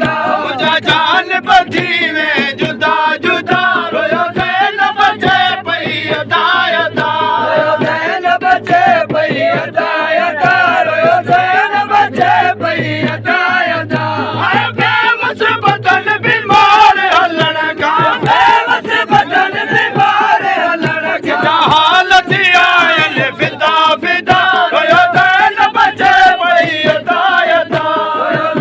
मुंहिंजा जान बची वे जुदा जुदा रोयो ज़ैनब जे पई अदा अदा ज़ैनब जे पई अदा अदा रोयो ज़ैनब जे पई अदा अदा हाय बेमुसीबतन बीमार हलण खां बेमुसीबतन बीमार हलण किथा हालत आयल फिदा फिदा रोयो ज़ैनब जे पई अदा अदा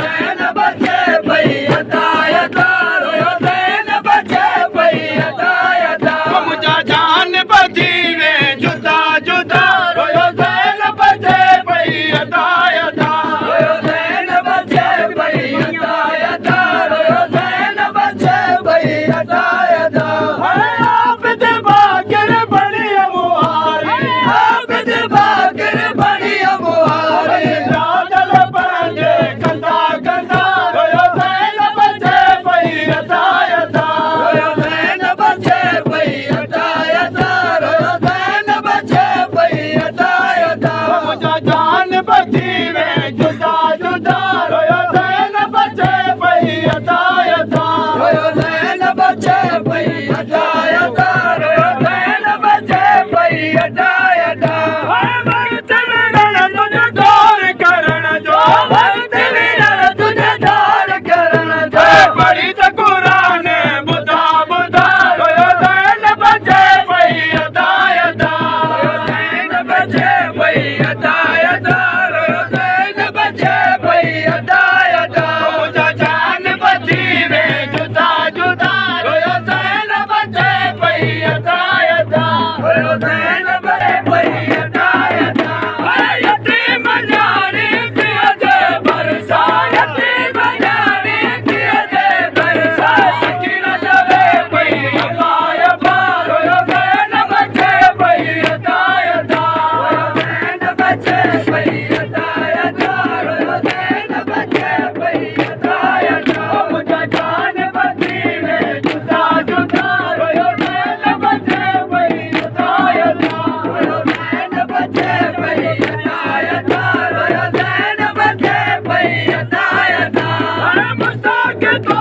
ज़ैनब जे पई अदा अदा रोयो ज़ैनब जे पई अदा अदा मुंहिंजा जान बची वे जुदा जुदा रोयो ज़ैनब जे पई अदा अदा रोयो ज़ैनब जे पई अदा अदा रोयो ज़ैनब जे पई अदा अदा हाय आबिद बाक़िर बणी मुहारी आबिद बाक़िर बणी मुहारी राजल पंहिंजे कंदा कंदा रोयो ज़ैनब जे पई अदा अदा रोयो ज़ैनब जे पई अदा अदा रोयो ज़ैनब जे पई अदा अदा मुंहिंजा जान बची वे जुदा जुदा रोयो ज़ैनब जे पई अदा अदा रोयो ज़ैनब जे पई अदा अदा रोयो ज़ैनब जे पई अदा अदा हाय वक़्त विरल तुंहिंजो दौर करण जो वक़्त विरल तुझे दार करण जो पढ़ी त क़ुरान ॿुधा ॿुधा रोयो ज़ैनब जे पई अदा अदा रोयो ज़ैनब जे पई अदा अदा रोयो ज़ैनब जे पई अदा अदा मुंहिंजा जान बची वे जुदा जुदा रोयो ज़ैनब जे पई अदा अदा रोयो ज़ैनब जे पई अदा अदा हाय यतीम न्याणी किया जे बरसा यतीम न्याणी किया जे बरसा सकीन जवे पई अदा अदा रोयो ज़ैनब जे पई अदा अदा रोयो ज़ैनब जे पई अदा अदा रोयो ज़ैनब जे पई अदा अदा मुंहिंजा जान बची वे जुदा जुदा रोयो ज़ैनब जे पई अदा अदा रोयो ज़ैनब जे पई अदा अदा रोयो ज़ैनब जे पई अदा अदा हाय मुस्ताक़ तो